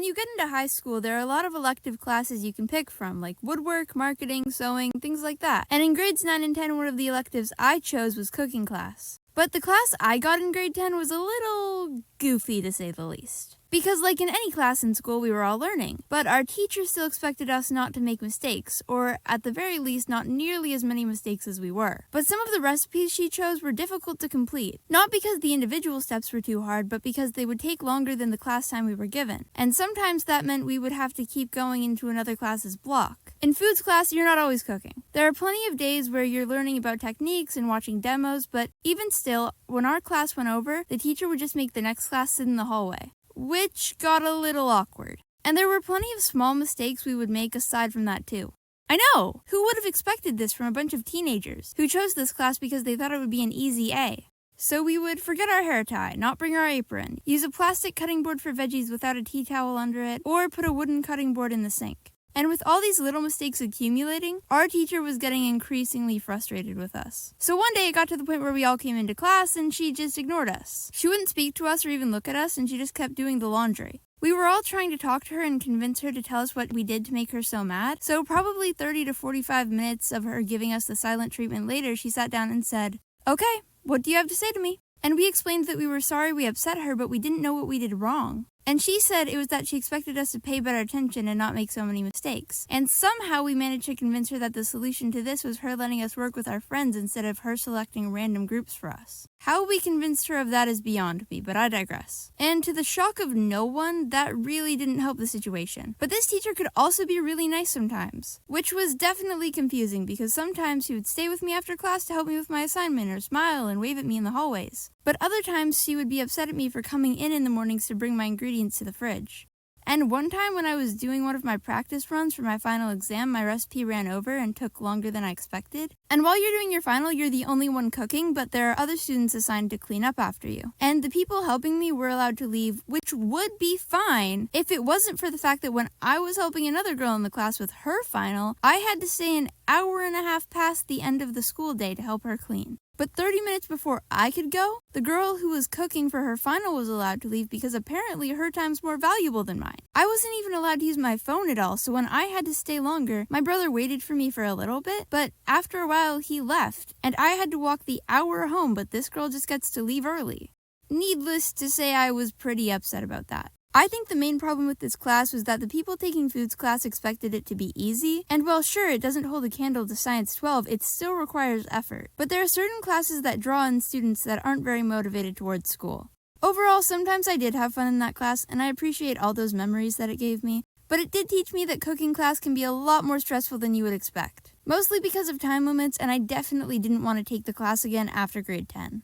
you get into high school, there are a lot of elective classes you can pick from, like woodwork, marketing, sewing, things like that. And in grades 9 and 10, one of the electives I chose was cooking class. But the class I got in grade 10 was a little goofy, to say the least. Because like in any class in school, we were all learning. But our teacher still expected us not to make mistakes, or at the very least, not nearly as many mistakes as we were. But some of the recipes she chose were difficult to complete. Not because the individual steps were too hard, but because they would take longer than the class time we were given. And sometimes that meant we would have to keep going into another class's block. In foods class, you're not always cooking. There are plenty of days where you're learning about techniques and watching demos, but even still, when our class went over, the teacher would just make the next class sit in the hallway, which got a little awkward. And there were plenty of small mistakes we would make aside from that too. I know! Who would have expected this from a bunch of teenagers who chose this class because they thought it would be an easy A? So we would forget our hair tie, not bring our apron, use a plastic cutting board for veggies without a tea towel under it, or put a wooden cutting board in the sink. And with all these little mistakes accumulating, our teacher was getting increasingly frustrated with us. So one day it got to the point where we all came into class and she just ignored us. She wouldn't speak to us or even look at us, and she just kept doing the laundry. We were all trying to talk to her and convince her to tell us what we did to make her so mad. So probably 30 to 45 minutes of her giving us the silent treatment later, she sat down and said, "Okay, what do you have to say to me?" And we explained that we were sorry we upset her, but we didn't know what we did wrong. And she said it was that she expected us to pay better attention and not make so many mistakes. And somehow we managed to convince her that the solution to this was her letting us work with our friends instead of her selecting random groups for us. How we convinced her of that is beyond me, but I digress. And to the shock of no one, that really didn't help the situation. But this teacher could also be really nice sometimes, which was definitely confusing because sometimes she would stay with me after class to help me with my assignment or smile and wave at me in the hallways. But other times she would be upset at me for coming in the mornings to bring my ingredients to the fridge. And one time when I was doing one of my practice runs for my final exam, my recipe ran over and took longer than I expected. And while you're doing your final, you're the only one cooking, but there are other students assigned to clean up after you. And the people helping me were allowed to leave, which would be fine if it wasn't for the fact that when I was helping another girl in the class with her final, I had to stay an hour and a half past the end of the school day to help her clean. But 30 minutes before I could go, the girl who was cooking for her final was allowed to leave because apparently her time's more valuable than mine. I wasn't even allowed to use my phone at all, so when I had to stay longer, my brother waited for me for a little bit, but after a while he left, and I had to walk the hour home, but this girl just gets to leave early. Needless to say, I was pretty upset about that. I think the main problem with this class was that the people taking foods class expected it to be easy, and while sure it doesn't hold a candle to Science 12, it still requires effort. But there are certain classes that draw in students that aren't very motivated towards school. Overall, sometimes I did have fun in that class, and I appreciate all those memories that it gave me, but it did teach me that cooking class can be a lot more stressful than you would expect. Mostly because of time limits, and I definitely didn't want to take the class again after grade 10.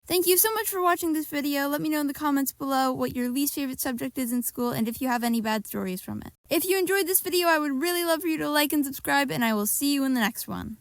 Thank you so much for watching this video. Let me know in the comments below what your least favorite subject is in school and if you have any bad stories from it. If you enjoyed this video, I would really love for you to like and subscribe, and I will see you in the next one.